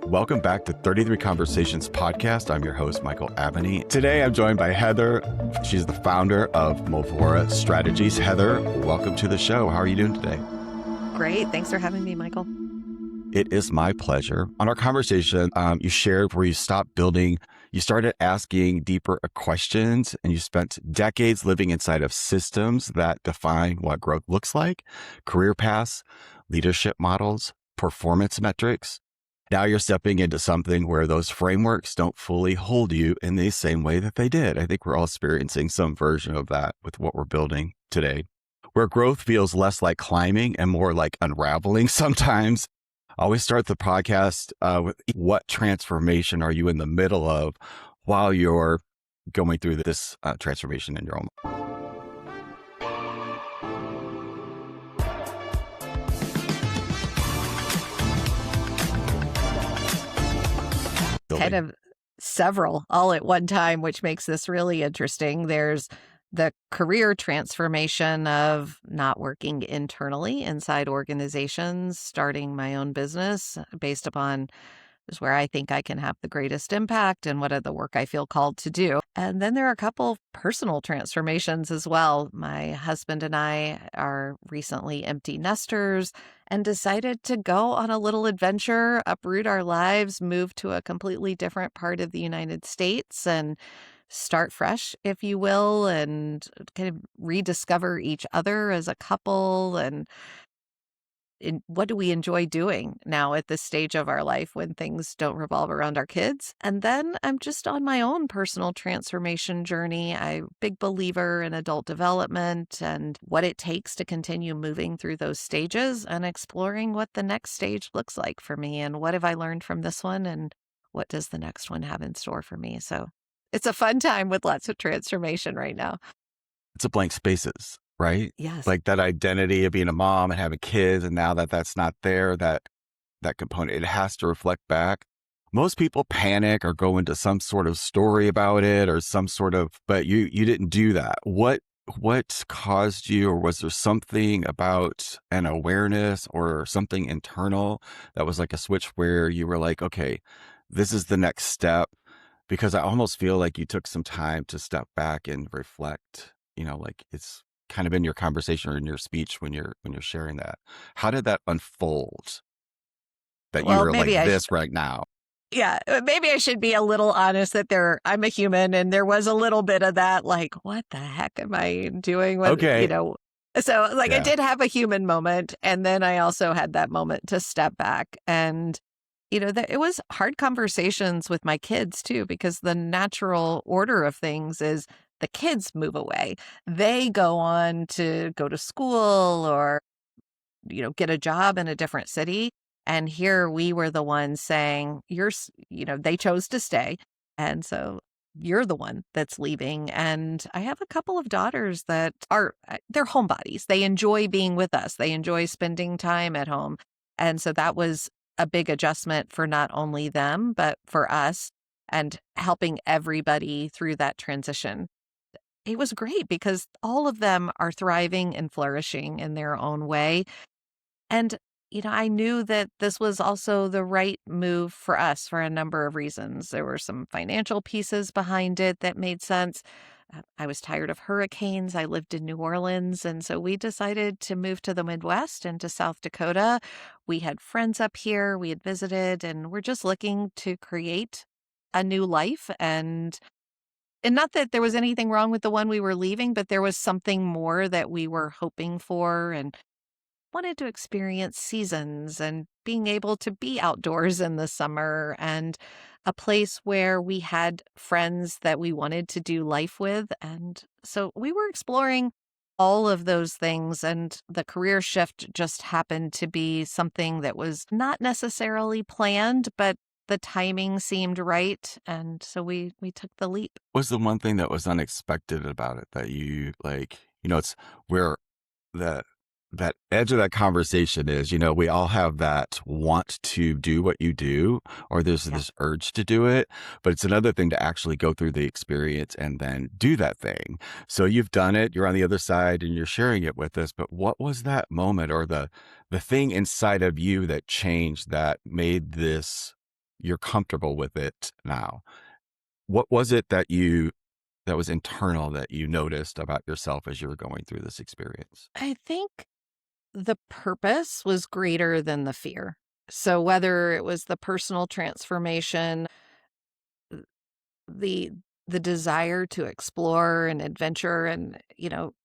Welcome back to 33 Conversations podcast. I'm your host, Michael Abney. Today, I'm joined by Heather. She's the founder of Movora Strategies. Heather, welcome to the show. How are you doing today? Great. Thanks for having me, Michael. It is my pleasure. On our conversation, you shared where you stopped building, you started asking deeper questions, and you spent decades living inside of systems that define what growth looks like, career paths, leadership models, performance metrics. Now you're stepping into something where those frameworks don't fully hold you in the same way that they did. I think we're all experiencing some version of that with what we're building today, where growth feels less like climbing and more like unraveling sometimes. I always start the podcast with what transformation are you in the middle of while you're going through this transformation in your own life? Kind of several all at one time, which makes this really interesting. There's the career transformation of not working internally inside organizations, starting my own business based upon is where I think I can have the greatest impact and what are the work I feel called to do. And then there are a couple personal transformations as well. My husband and I are recently empty nesters and decided to go on a little adventure, uproot our lives, move to a completely different part of the United States and start fresh, if you will, and kind of rediscover each other as a couple and what do we enjoy doing now at this stage of our life when things don't revolve around our kids? And then I'm just on my own personal transformation journey. I'm a big believer in adult development and what it takes to continue moving through those stages and exploring what the next stage looks like for me and what have I learned from this one and what does the next one have in store for me. So it's a fun time with lots of transformation right now. It's a blank spaces, right? Yes. Like that identity of being a mom and having kids. And now that that's not there, that component, it has to reflect back. Most people panic or go into some sort of story about it or some sort of, but you didn't do that. What caused you, or was there something about an awareness or something internal that was like a switch where you were like, okay, this is the next step? Because I almost feel like you took some time to step back and reflect, like it's kind of in your conversation or in your speech when you're sharing that. How did that unfold that you Well, were like maybe this right now? Yeah, maybe I should be a little honest that I'm a human and there was a little bit of that, like, what the heck am I doing with, Okay. So I Yeah. did have a human moment. And then I also had that moment to step back and, it was hard conversations with my kids too, because the natural order of things is the kids move away. They go on to go to school or, get a job in a different city. And here we were the ones saying, they chose to stay. And so you're the one that's leaving. And I have a couple of daughters that they're homebodies. They enjoy being with us. They enjoy spending time at home. And so that was a big adjustment for not only them, but for us and helping everybody through that transition. It was great because all of them are thriving and flourishing in their own way. And, I knew that this was also the right move for us for a number of reasons. There were some financial pieces behind it that made sense. I was tired of hurricanes. I lived in New Orleans. And so we decided to move to the Midwest and to South Dakota. We had friends up here. We had visited and we're just looking to create a new life. And not that there was anything wrong with the one we were leaving, but there was something more that we were hoping for and wanted to experience seasons and being able to be outdoors in the summer and a place where we had friends that we wanted to do life with. And so we were exploring all of those things. And the career shift just happened to be something that was not necessarily planned, but the timing seemed right. And so we took the leap. What's the one thing that was unexpected about it that you it's where that edge of that conversation is, we all have that want to do what you do, or there's this urge to do it, but it's another thing to actually go through the experience and then do that thing. So you've done it, you're on the other side and you're sharing it with us, but what was that moment or the thing inside of you that changed that made this, you're comfortable with it now. What was it that was internal that you noticed about yourself as you were going through this experience? I think the purpose was greater than the fear. So whether it was the personal transformation, the the desire to explore and adventure, and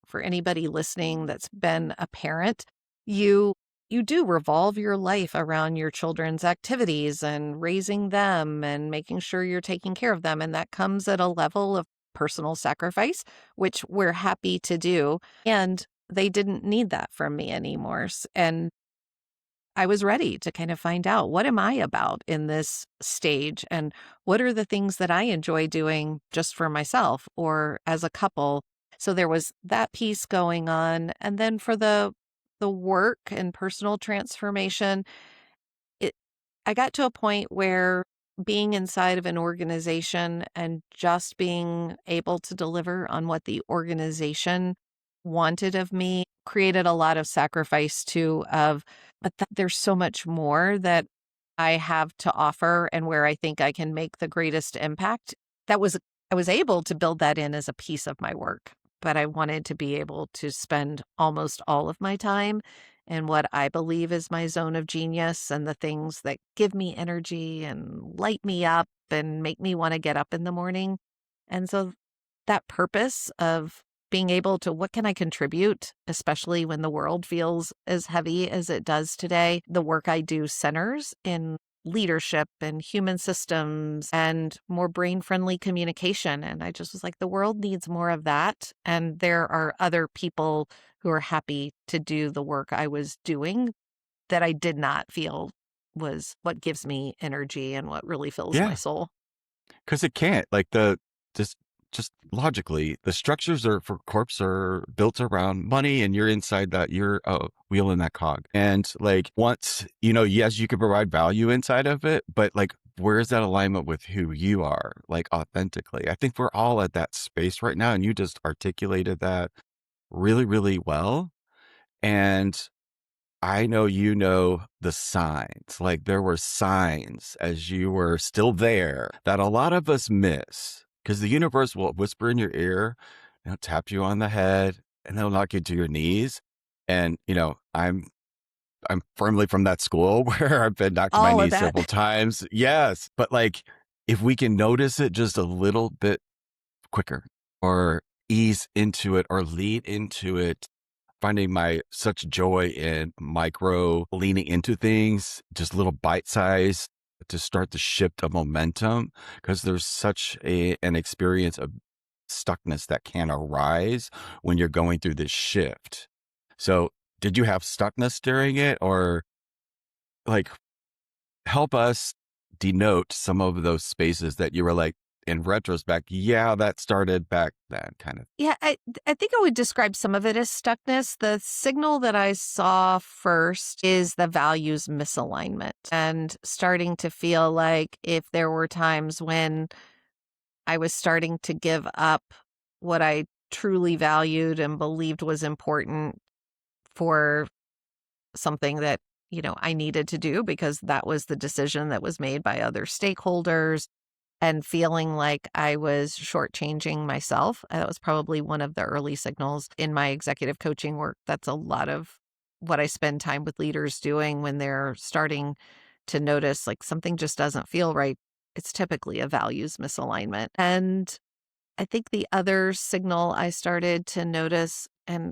for anybody listening that's been a parent, you you do revolve your life around your children's activities and raising them and making sure you're taking care of them, and that comes at a level of personal sacrifice, which we're happy to do. And they didn't need that from me anymore. And I was ready to kind of find out, what am I about in this stage, and what are the things that I enjoy doing just for myself or as a couple. So there was that piece going on. And then for the work and personal transformation, it I got to a point where being inside of an organization and just being able to deliver on what the organization wanted of me created a lot of sacrifice too, of but there's so much more that I have to offer and where I think I can make the greatest impact. That was I was able to build that in as a piece of my work, but I wanted to be able to spend almost all of my time in what I believe is my zone of genius and the things that give me energy and light me up and make me want to get up in the morning. And so that purpose of being able to, what can I contribute, especially when the world feels as heavy as it does today? The work I do centers in leadership and human systems and more brain friendly communication. And I just was like, the world needs more of that. And there are other people who are happy to do the work I was doing that I did not feel was what gives me energy and what really fills my Yeah, soul. because it can't. Like just just logically, the structures are for corps are built around money, and you're inside that. You're a wheel in that cog. And like once yes, you can provide value inside of it, but like where's that alignment with who you are, like authentically? I think we're all at that space right now, and you just articulated that really, really well. And I know the signs. Like there were signs as you were still there that a lot of us miss because the universe will whisper in your ear, tap you on the head, and they'll knock you to your knees. And I'm firmly from that school where I've been knocked to my All of knees that. several times. Yes, but like if we can notice it just a little bit quicker, or ease into it, or lead into it, finding my such joy in micro leaning into things, just little bite size to start the shift of momentum, because there's such an experience of stuckness that can arise when you're going through this shift. So did you have stuckness during it, or like help us denote some of those spaces that you were like, in retrospect, yeah, that started back then kind of. Yeah, I think I would describe some of it as stuckness. The signal that I saw first is the values misalignment, and starting to feel like if there were times when I was starting to give up what I truly valued and believed was important for something that, I needed to do because that was the decision that was made by other stakeholders, and feeling like I was shortchanging myself. That was probably one of the early signals in my executive coaching work. That's a lot of what I spend time with leaders doing when they're starting to notice like something just doesn't feel right. It's typically a values misalignment. And I think the other signal I started to notice, and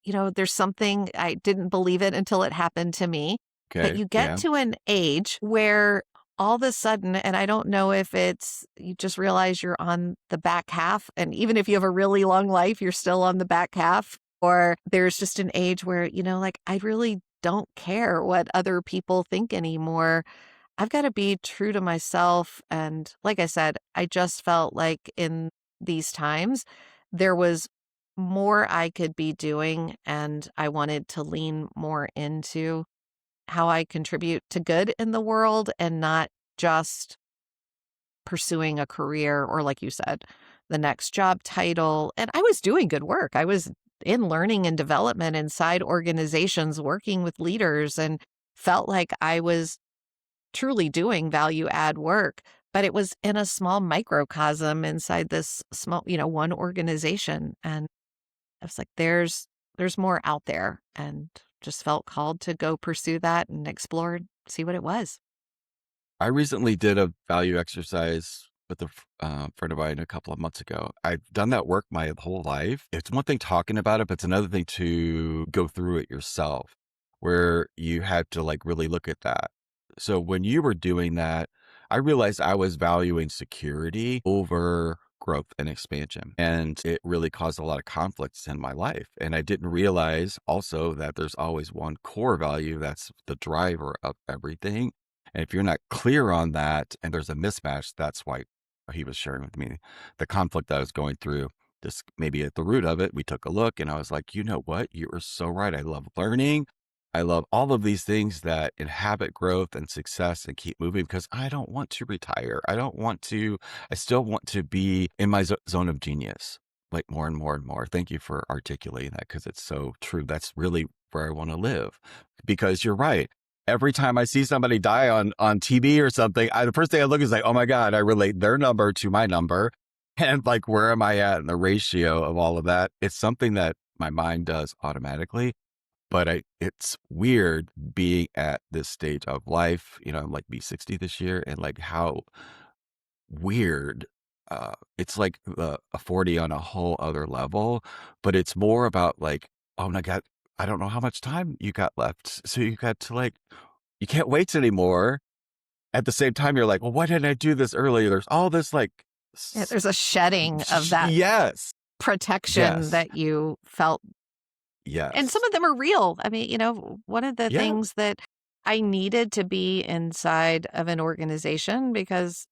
there's something, I didn't believe it until it happened to me, but Okay. you get Yeah. to an age where all of a sudden, and I don't know if it's you just realize you're on the back half, and even if you have a really long life, you're still on the back half, or there's just an age where, like I really don't care what other people think anymore. I've got to be true to myself. And like I said, I just felt like in these times, there was more I could be doing. And I wanted to lean more into how I contribute to good in the world and not just pursuing a career or, like you said, the next job title. And I was doing good work. I was in learning and development inside organizations, working with leaders, and felt like I was truly doing value add work, but it was in a small microcosm inside this small, one organization. And I was like, there's more out there, and just felt called to go pursue that and explore, see what it was. I recently did a value exercise with a friend of mine a couple of months ago. I've done that work my whole life. It's one thing talking about it, but it's another thing to go through it yourself, where you had to like really look at that. So when you were doing that, I realized I was valuing security over growth and expansion. And it really caused a lot of conflicts in my life. And I didn't realize also that there's always one core value that's the driver of everything. And if you're not clear on that and there's a mismatch, that's why he was sharing with me the conflict that I was going through. Just maybe at the root of it, we took a look and I was like, you know what? You are so right. I love learning. I love all of these things that inhabit growth and success and keep moving because I don't want to retire. I still want to be in my zone of genius, like more and more and more. Thank you for articulating that because it's so true. That's really where I want to live because you're right. Every time I see somebody die on TV or something, the first thing I look is like, oh my God, I relate their number to my number. And like, where am I at in the ratio of all of that? It's something that my mind does automatically. But it's weird being at this stage of life. I'm like be 60 this year, and like how weird. It's like a 40 on a whole other level, but it's more about like, oh my God, I don't know how much time you got left. So you got to like, you can't wait anymore. At the same time, you're like, well, why didn't I do this earlier? There's all this like, Yeah, there's a shedding of that yes, protection yes, that you felt. And some yes, of them are real. I mean, one of the yeah, things that I needed to be inside of an organization because,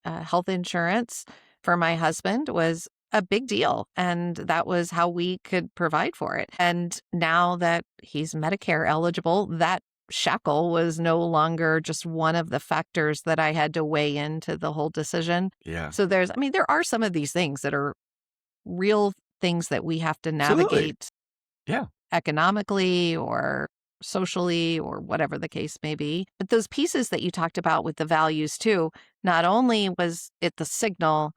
health insurance for my husband was a big deal. And that was how we could provide for it. And now that he's Medicare eligible, that shackle was no longer just one of the factors that I had to weigh into the whole decision. yeah, So there are some of these things that are real things that we have to absolutely, navigate yeah. economically or socially or whatever the case may be. But those pieces that you talked about with the values too, not only was it the signal,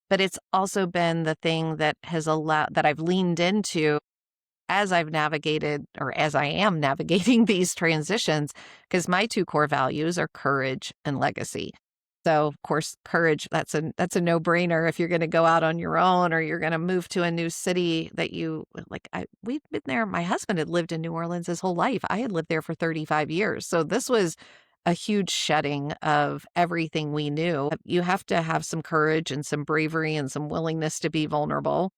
but it's also been the thing that has allowed that I've leaned into as I've navigated or as I am navigating these transitions, because my two core values are courage and legacy. So, of course, courage, that's a no-brainer if you're going to go out on your own or you're going to move to a new city that you like we've been there. My husband had lived in New Orleans his whole life. I had lived there for 35 years. So this was a huge shedding of everything we knew. You have to have some courage and some bravery and some willingness to be vulnerable.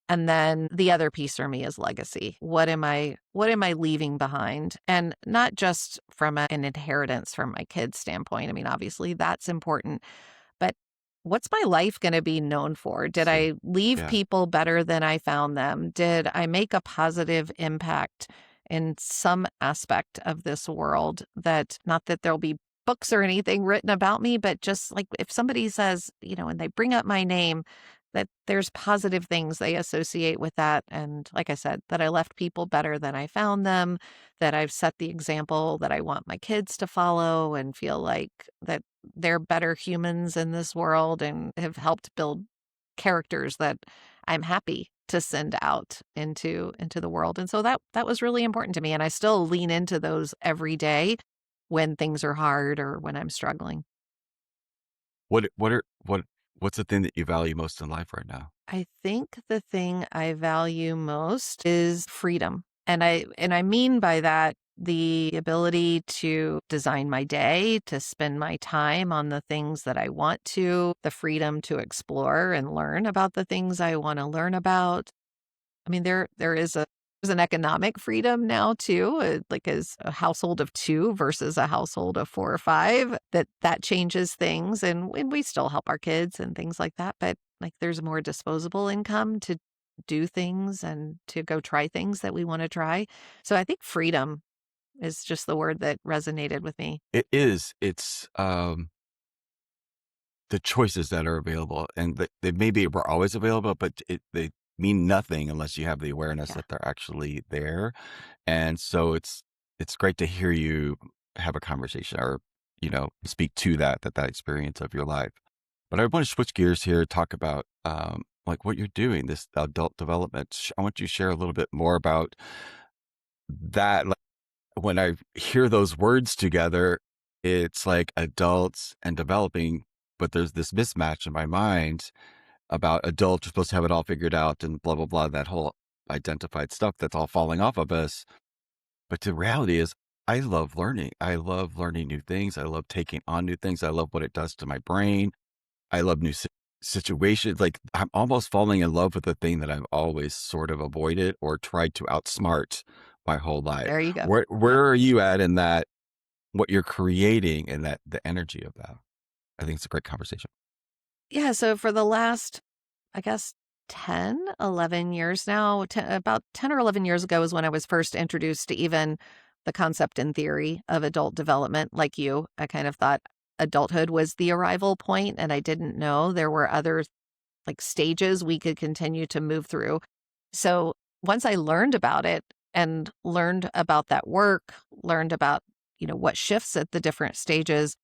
And then the other piece for me is legacy. What am I leaving behind? And not just from an inheritance from my kids' standpoint. I mean, obviously that's important, but what's my life going to be known for? Did See, I leave yeah. people better than I found them? Did I make a positive impact in some aspect of this world that not that there'll be books or anything written about me, but just like if somebody says, and they bring up my name, that there's positive things they associate with that. And like I said, that I left people better than I found them, that I've set the example that I want my kids to follow and feel like that they're better humans in this world and have helped build characters that I'm happy to send out into the world. And so that was really important to me. And I still lean into those every day when things are hard or when I'm struggling. What's the thing that you value most in life right now? I think the thing I value most is freedom. And I mean by that the ability to design my day, to spend my time on the things that I want to, the freedom to explore and learn about the things I want to learn about. I mean, there's an economic freedom now too, like as a household of two versus a household of four or five, that changes things, and we still help our kids and things like that. But like, there's more disposable income to do things and to go try things that we want to try. So I think freedom is just the word that resonated with me. It is. It's the choices that are available, and they maybe were always available, but they mean nothing unless you have the awareness Yeah. that they're actually there. And so it's great to hear you have a conversation or speak to that experience of your life. But I want to switch gears here, talk about like what you're doing, this adult development. I want you to share a little bit more about that. Like, when I hear those words together, it's like adults and developing, but there's this mismatch in my mind about adults are supposed to have it all figured out and blah, blah, blah, that whole identified stuff that's all falling off of us. But the reality is, I love learning. I love learning new things. I love taking on new things. I love what it does to my brain. I love new situations. Like I'm almost falling in love with the thing that I've always sort of avoided or tried to outsmart my whole life. There you go. Where are you at in that? What you're creating and that the energy of that? I think it's a great conversation. Yeah. So for the last, I guess, 10, 11 years now, about 10 or 11 years ago is when I was first introduced to even the concept and theory of adult development. Like you, I kind of thought adulthood was the arrival point, and I didn't know there were other like stages we could continue to move through. So once I learned about it and learned about that work, learned about, what shifts at the different stages,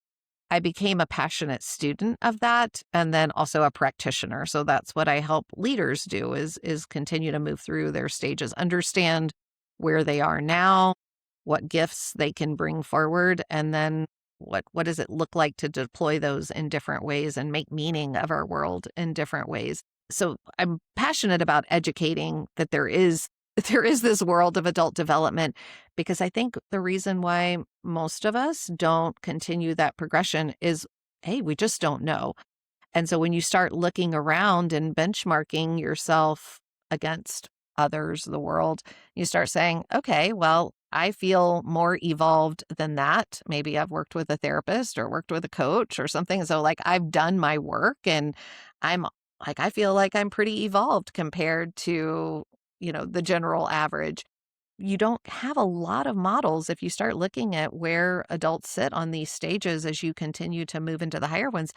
I became a passionate student of that and then also a practitioner. So that's what I help leaders do is continue to move through their stages, understand where they are now, what gifts they can bring forward, and then what does it look like to deploy those in different ways and make meaning of our world in different ways. So I'm passionate about educating that there is there is this world of adult development because I think the reason why most of us don't continue that progression is, hey, we just don't know. And so when you start looking around and benchmarking yourself against others, the world, you start saying, okay, well, I feel more evolved than that. Maybe I've worked with a therapist or worked with a coach or something. So, like, I've done my work and I'm I feel like I'm pretty evolved compared to, the general average. You don't have a lot of models if you start looking at where adults sit on these stages as you continue to move into the higher ones.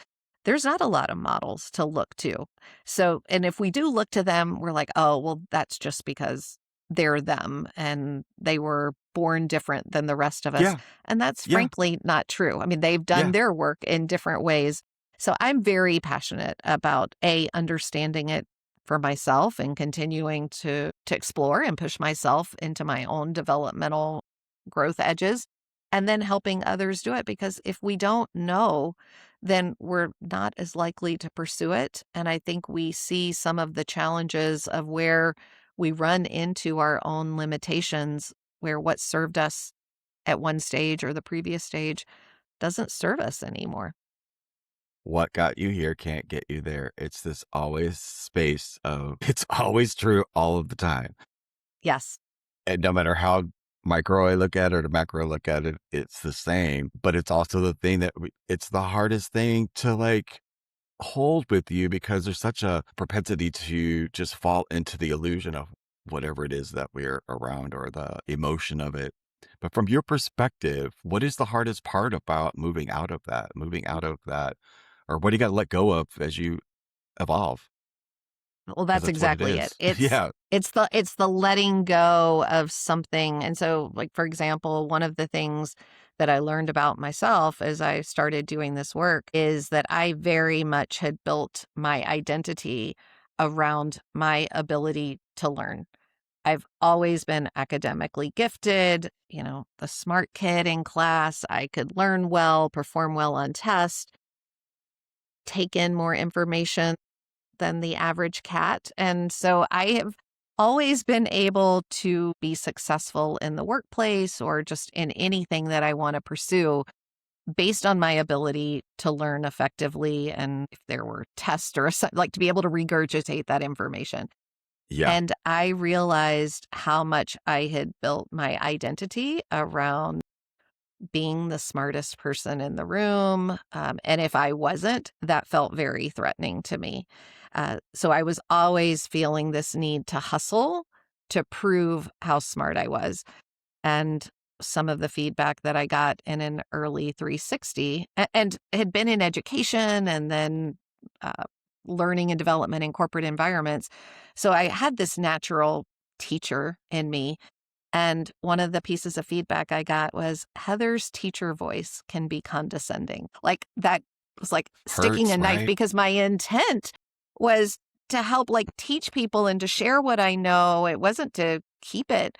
There's not a lot of models to look to. So, and if we do look to them, we're like, oh, well, that's just because they're them and they were born different than the rest of us. Yeah. And that's Yeah. frankly not true. I mean, they've done Yeah. their work in different ways. So I'm very passionate about understanding it for myself and continuing to explore and push myself into my own developmental growth edges and then helping others do it because if we don't know, then we're not as likely to pursue it. And I think we see some of the challenges of where we run into our own limitations, where what served us at one stage or the previous stage doesn't serve us anymore. What got you here can't get you there. It's this always space of it's always true all of the time. Yes. And no matter how micro I look at it or macro look at it, it's the same. But it's also the thing that it's the hardest thing to like hold with you because there's such a propensity to just fall into the illusion of whatever it is that we're around or the emotion of it. But from your perspective, what is the hardest part about moving out of that, or what do you got to let go of as you evolve? Well, Because that's that's what it exactly it. is. It's Yeah. it's the letting go of something. And so, like, for example, one of the things that I learned about myself as I started doing this work is that I very much had built my identity around my ability to learn. I've always been academically gifted, the smart kid in class. I could learn well, perform well on tests, take in more information than the average cat. And so I have always been able to be successful in the workplace or just in anything that I want to pursue based on my ability to learn effectively. And if there were tests or like to be able to regurgitate that information. Yeah. And I realized how much I had built my identity around being the smartest person in the room. And if I wasn't, that felt very threatening to me. So I was always feeling this need to hustle to prove how smart I was. And some of the feedback that I got in an early 360 and had been in education and then uh, learning and development in corporate environments. So I had this natural teacher in me And one of the pieces of feedback I got was Heather's teacher voice can be condescending. Like that was like sticking a Hurts, knife right? because my intent was to help like teach people and to share what I know. It wasn't to keep it,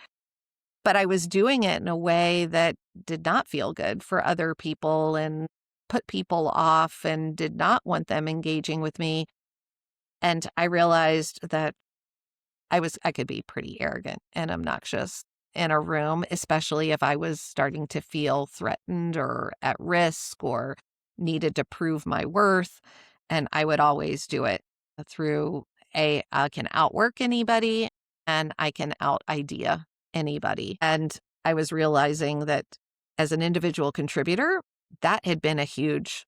but I was doing it in a way that did not feel good for other people and put people off and did not want them engaging with me. And I realized that I could be pretty arrogant and obnoxious in a room, especially if I was starting to feel threatened or at risk or needed to prove my worth. And I would always do it through I can outwork anybody and I can out idea anybody. And I was realizing that as an individual contributor, that had been a huge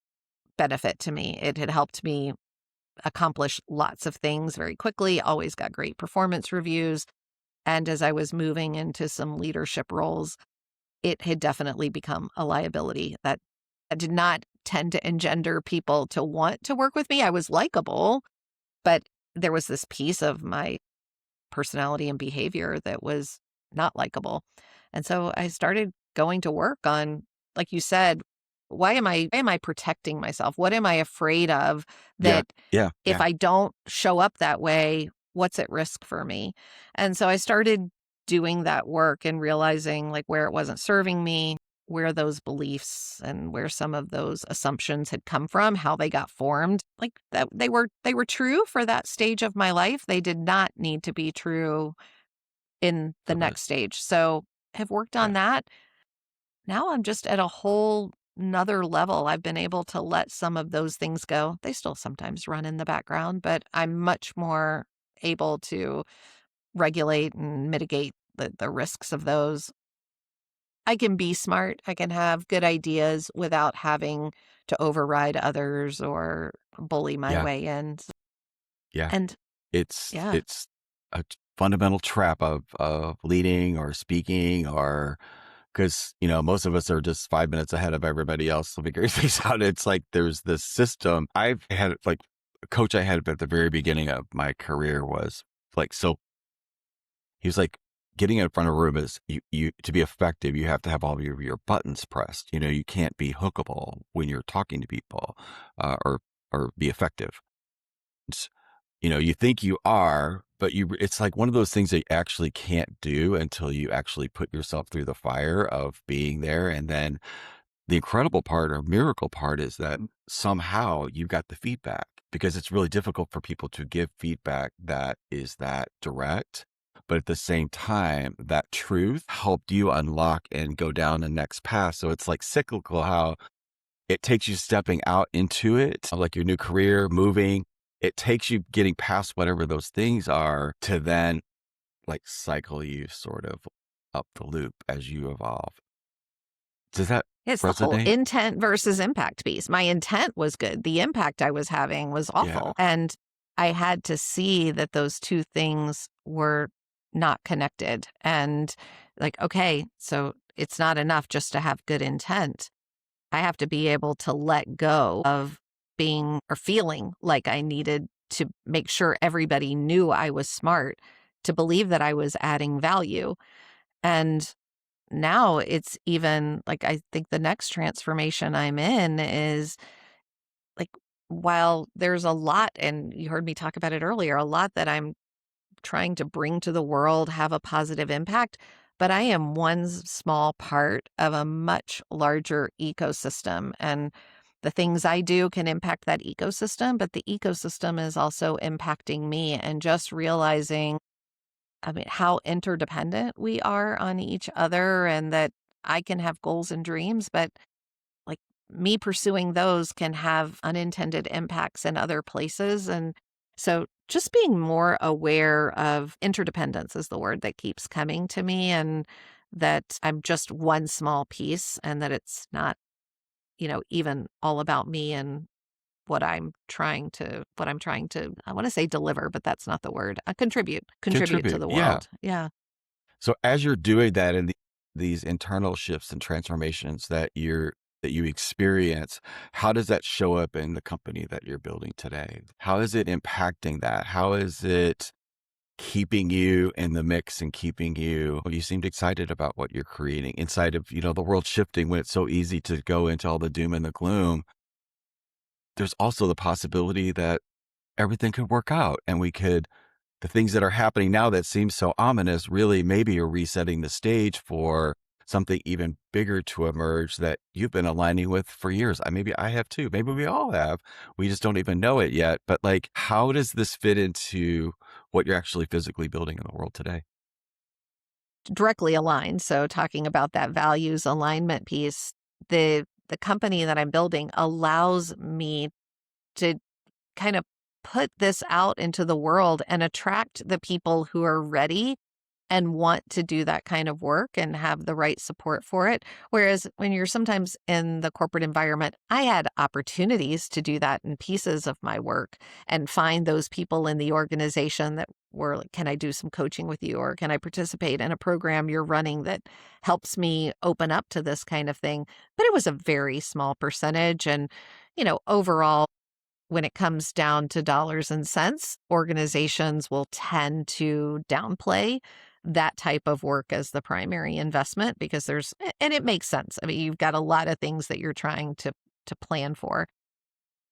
benefit to me. It had helped me accomplish lots of things very quickly, always got great performance reviews. And as I was moving into some leadership roles, it had definitely become a liability that did not tend to engender people to want to work with me. I was likable, but there was this piece of my personality and behavior that was not likable. And so I started going to work on, like you said, why am I protecting myself? What am I afraid of Yeah. that Yeah. if Yeah. I don't show up that way, what's at risk for me? And so I started doing that work and realizing like where it wasn't serving me, where those beliefs and where some of those assumptions had come from, how they got formed. Like that they were true for that stage of my life. They did not need to be true in the For next this. stage. So have worked on Yeah. that. Now I'm just at a whole another level. I've been able to let some of those things go. They still sometimes run in the background, but I'm much more able to regulate and mitigate the risks of those. I can be smart. I can have good ideas without having to override others or bully my Yeah. way in. Yeah. And It's yeah, it's a fundamental trap of leading or speaking or because most of us are just 5 minutes ahead of everybody else so figuring things out. It's like there's this system. I've had like a coach I had at the very beginning of my career was like so he was like getting in front of a room is you to be effective you have to have all of your buttons pressed. You can't be hookable when you're talking to people or be effective. You think you are, but it's like one of those things that you actually can't do until you actually put yourself through the fire of being there. And then the incredible part or miracle part is that somehow you got the feedback because it's really difficult for people to give feedback that is that direct. But at the same time, that truth helped you unlock and go down the next path. So it's like cyclical how it takes you stepping out into it, like your new career, moving. It takes you getting past whatever those things are to then like cycle you sort of up the loop as you evolve. Does that it's the whole resonate? intent versus impact piece. My intent was good. The impact I was having was Yeah. awful. And I had to see that those two things were not connected. And like, okay, so it's not enough just to have good intent. I have to be able to let go of being or feeling like I needed to make sure everybody knew I was smart, to believe that I was adding value. And now it's even like I think the next transformation I'm in is like, while there's a lot, and you heard me talk about it earlier, a lot that I'm trying to bring to the world, have a positive impact, but I am one small part of a much larger ecosystem. And the things I do can impact that ecosystem, but the ecosystem is also impacting me. And just realizing, I mean, how interdependent we are on each other and that I can have goals and dreams, but like me pursuing those can have unintended impacts in other places. And so just being more aware of interdependence is the word that keeps coming to me, and that I'm just one small piece and that it's not, even all about me and what I'm trying to, I want to say deliver, but that's not the word. Contribute to Contribute. the Yeah. world. Yeah. So as you're doing that and these internal shifts and transformations that you experience, how does that show up in the company that you're building today? How is it impacting that? How is it keeping you in the mix and keeping you, well, you seemed excited about what you're creating inside of, the world shifting when it's so easy to go into all the doom and the gloom. There's also the possibility that everything could work out and the things that are happening now that seem so ominous really maybe are resetting the stage for something even bigger to emerge that you've been aligning with for years. Maybe I have too. Maybe we all have. We just don't even know it yet. But like, how does this fit into what you're actually physically building in the world today? Directly aligned. So talking about that values alignment piece, the company that I'm building allows me to kind of put this out into the world and attract the people who are ready and want to do that kind of work and have the right support for it. Whereas when you're sometimes in the corporate environment, I had opportunities to do that in pieces of my work and find those people in the organization that were like, can I do some coaching with you? Or can I participate in a program you're running that helps me open up to this kind of thing? But it was a very small percentage. And, overall, when it comes down to dollars and cents, organizations will tend to downplay that type of work as the primary investment because and it makes sense. I mean, you've got a lot of things that you're trying to plan for.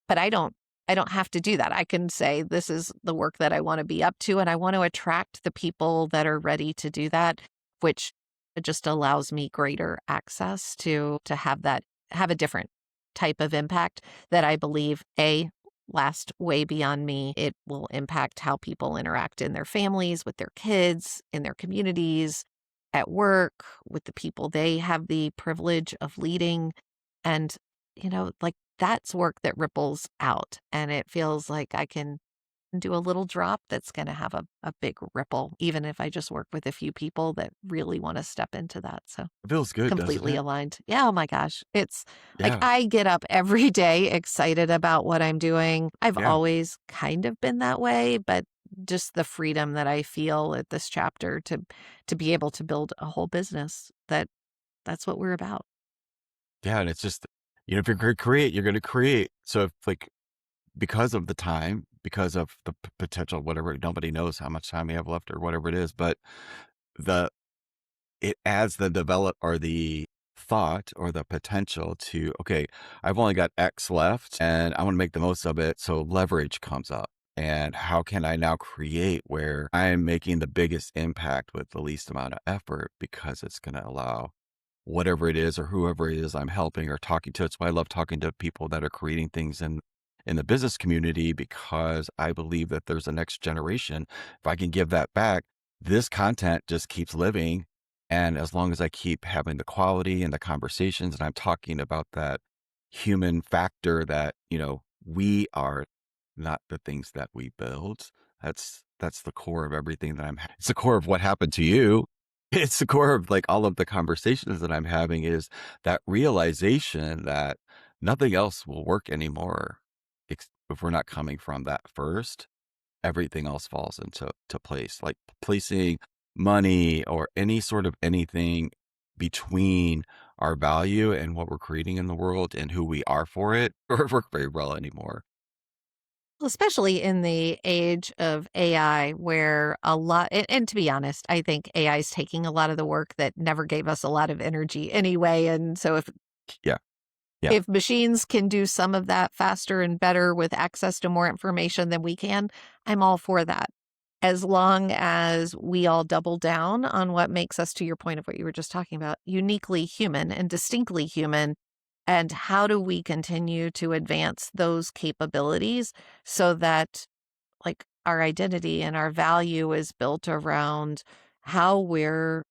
But I don't have to do that. I can say this is the work that I want to be up to and I want to attract the people that are ready to do that, which just allows me greater access to have a different type of impact that I believe last way beyond me. It will impact how people interact in their families, with their kids, in their communities, at work, with the people they have the privilege of leading. And, like that's work that ripples out. And it feels like I can do a little drop that's going to have a big ripple, even if I just work with a few people that really want to step into that. So It feels good, doesn't completely it? aligned. Yeah, oh my gosh. It's like Yeah. I get up every day excited about what I'm doing. I've Yeah. always kind of been that way, but just the freedom that I feel at this chapter to be able to build a whole business that's what we're about. Yeah. And it's just, if you're going to create, you're going to create. So if like, because of the time, because of the potential, whatever, nobody knows how much time we have left or whatever it is, but the it adds the develop or the thought or the potential to, okay, I've only got X left and I want to make the most of it. So leverage comes up. And how can I now create where I'm making the biggest impact with the least amount of effort because it's going to allow whatever it is or whoever it is I'm helping or talking to. It's why I love talking to people that are creating things in the business community because I believe that there's a next generation. If I can give that back, this content just keeps living. And as long as I keep having the quality and the conversations, and I'm talking about that human factor that, we are not the things that we build. That's the core of everything it's the core of what happened to you. It's the core of like all of the conversations that I'm having is that realization that nothing else will work anymore if we're not coming from that first. Everything else falls into place, like placing money or any sort of anything between our value and what we're creating in the world and who we are for it or work very well anymore. Well, especially in the age of AI, where and to be honest, I think AI is taking a lot of the work that never gave us a lot of energy anyway. And so Yeah. Yeah. if machines can do some of that faster and better with access to more information than we can, I'm all for that. As long as we all double down on what makes us, to your point of what you were just talking about, uniquely human and distinctly human. And how do we continue to advance those capabilities so that like our identity and our value is built around how we're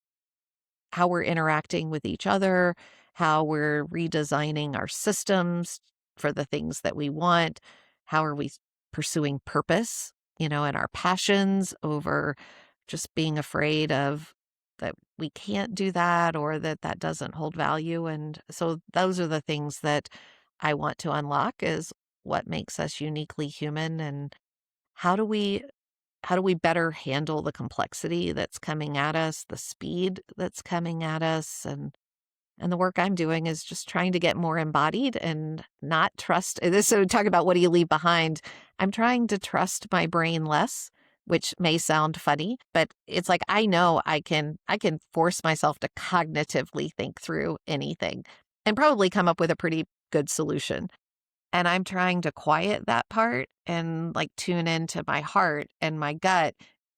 how we're interacting with each other, how we're redesigning our systems for the things that we want, how are we pursuing purpose, and our passions over just being afraid of that we can't do that or that doesn't hold value. And so those are the things that I want to unlock is what makes us uniquely human and how do we how do we better handle the complexity that's coming at us, the speed that's coming at us, and the work I'm doing is just trying to get more embodied and not trust this. So talk about what do you leave behind? I'm trying to trust my brain less which may sound funny, but it's like I know I can force myself to cognitively think through anything and probably come up with a pretty good solution. And I'm trying to quiet that part and like tune into my heart and my gut.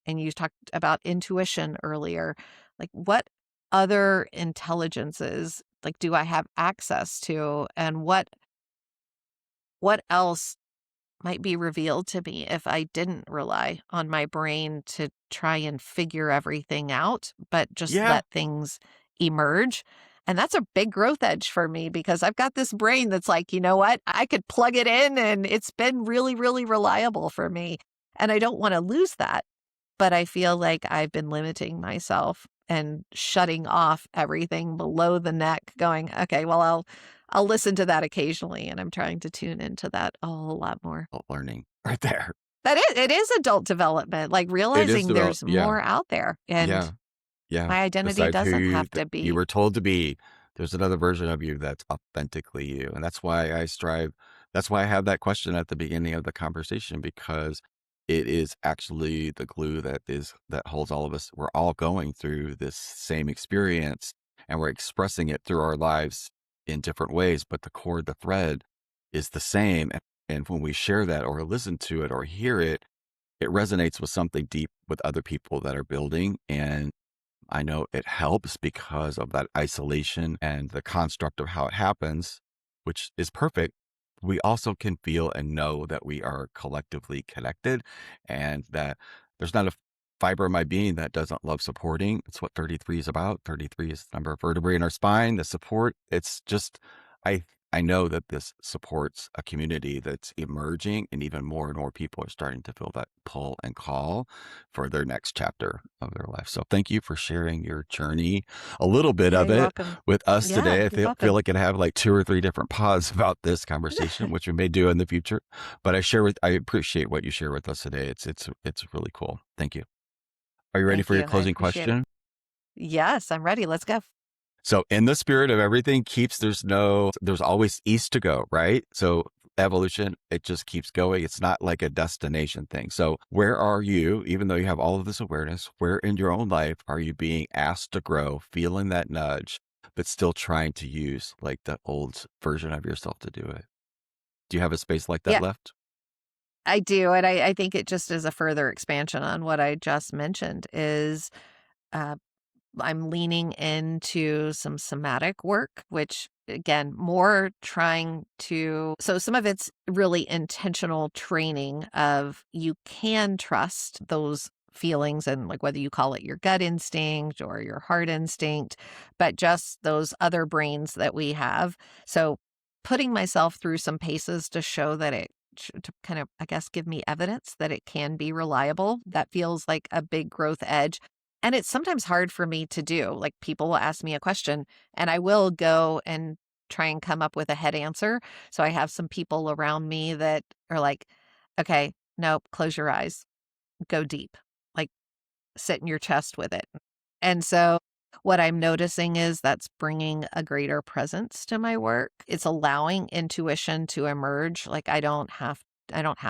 And you talked about intuition earlier. Like, what other intelligences like do I have access to, and what else might be revealed to me if I didn't rely on my brain to try and figure everything out, but just Yeah. let things emerge. And that's a big growth edge for me because I've got this brain that's like, you know what? I could plug it in and it's been really, really reliable for me. And I don't want to lose that. But I feel like I've been limiting myself and shutting off everything below the neck, going, okay, well, I'll listen to that occasionally. And I'm trying to tune into that a whole lot more. Learning right there. It is adult development, like It is realizing developed. there's Yeah. more out there and Yeah. Yeah. my identity Besides who doesn't have that to you be. were told to be, there's another version of you that's authentically you. And that's why I strive. That's why I have that question at the beginning of the conversation, because it is actually the glue that holds all of us. We're all going through this same experience and we're expressing it through our lives in different ways, but the core, the thread is the same. And when we share that or listen to it or hear it, it resonates with something deep with other people that are building. And I know it helps because of that isolation and the construct of how it happens, which is perfect. We also can feel and know that we are collectively connected and that there's not a fiber of my being that doesn't love supporting. It's what 33 is about. 33 is the number of vertebrae in our spine, the support. It's just, I, I know that this supports a community that's emerging, and more people are starting to feel that pull and call for their next chapter of their life. So thank you for sharing your journey, a little bit Yeah, of you're it welcome. with us Yeah, today. I you're feel welcome. like I have like 2 or 3 different pods about this conversation, which we may do in the future. But I appreciate what you share with us today. It's really cool. Thank you. Are you ready Thank for your you. I closing appreciate it. question? Yes, I'm ready. Let's go. So in the spirit of everything keeps, there's always east to go, right? So evolution, it just keeps going. It's not like a destination thing. So where are you, even though you have all of this awareness, where in your own life are you being asked to grow, feeling that nudge, but still trying to use like the old version of yourself to do it? Do you have a space like that Yeah, left? I do. And I think it just is a further expansion on what I just mentioned is uh, I'm leaning into some somatic work, which again, more trying to, so some of it's really intentional training of you can trust those feelings and like whether you call it your gut instinct or your heart instinct, but just those other brains that we have. So putting myself through some paces to show that to kind of, I guess, give me evidence that it can be reliable. That feels like a big growth edge and it's sometimes hard for me to do. Like people will ask me a question and I will go and try and come up with a head answer. So I have some people around me that are like, okay, nope, close your eyes, go deep, like sit in your chest with it. And so what I'm noticing is that's bringing a greater presence to my work. It's allowing intuition to emerge. Like I don't have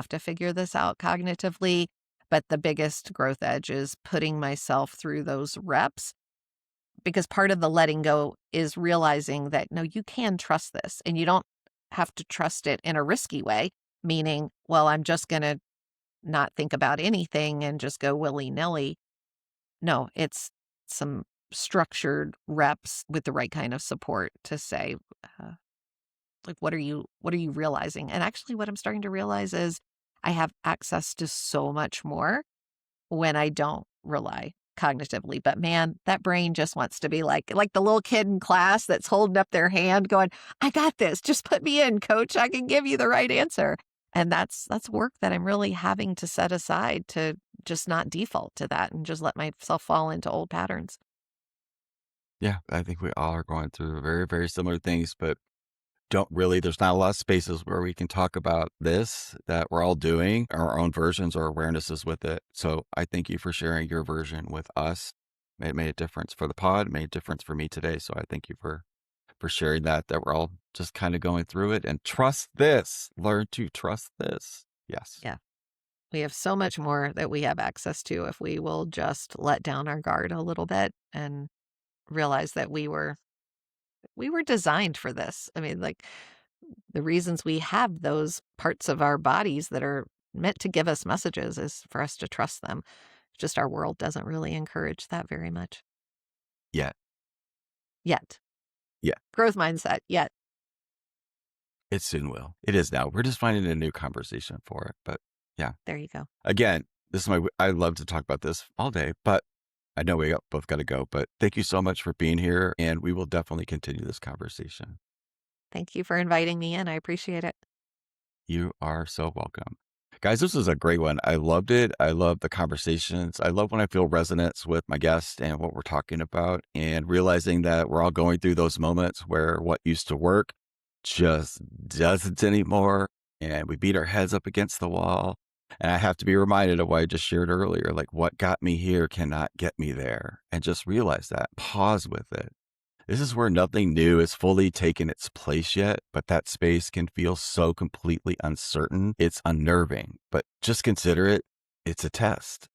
to figure this out cognitively, but the biggest growth edge is putting myself through those reps because part of the letting go is realizing that no, you can trust this and you don't have to trust it in a risky way, meaning, well, I'm just going to not think about anything and just go willy-nilly. No, it's some structured reps with the right kind of support to say, uh, like, what are you realizing? And actually, what I'm starting to realize is I have access to so much more when I don't rely cognitively. But man, that brain just wants to be like the little kid in class that's holding up their hand, going, "I got this. Just put me in, coach. I can give you the right answer." And that's work that I'm really having to set aside to just not default to that and just let myself fall into old patterns. Yeah, I think we all are going through very, very similar things, but don't really, there's not a lot of spaces where we can talk about this that we're all doing our own versions or awarenesses with it. So I thank you for sharing your version with us. It made a difference for the pod, made a difference for me today. So I thank you for sharing that we're all just kind of going through it, and trust this, learn to trust this. Yes. Yeah. We have so much more that we have access to if we will just let down our guard a little bit and realize that we were designed for this. I mean, like, the reasons we have those parts of our bodies that are meant to give us messages is for us to trust them. Just our world doesn't really encourage that very much Yeah. yet. Yeah. Growth mindset, yet. It soon will. It is now. We're just finding a new conversation for it. But yeah, There you go. again, this is I love to talk about this all day, but I know both got to go. But thank you so much for being here. And we will definitely continue this conversation. Thank you for inviting me in. I appreciate it. You are so welcome. Guys, this was a great one. I loved it. I love the conversations. I love when I feel resonance with my guests and what we're talking about, and realizing that we're all going through those moments where what used to work just doesn't anymore. And we beat our heads up against the wall. And I have to be reminded of what I just shared earlier, like what got me here cannot get me there. And just realize that, pause with it. This is where nothing new is fully taken its place yet, but that space can feel so completely uncertain. It's unnerving, but just consider it. It's a test.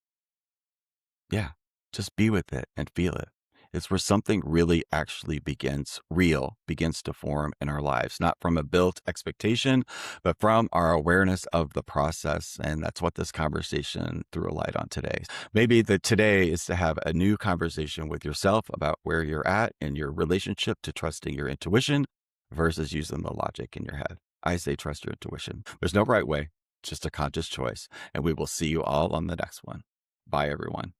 Yeah, just be with it and feel it. It's where something really actually begins to form in our lives, not from a built expectation, but from our awareness of the process. And that's what this conversation threw a light on today. Maybe the today is to have a new conversation with yourself about where you're at in your relationship to trusting your intuition versus using the logic in your head. I say trust your intuition. There's no right way, just a conscious choice. And we will see you all on the next one. Bye, everyone.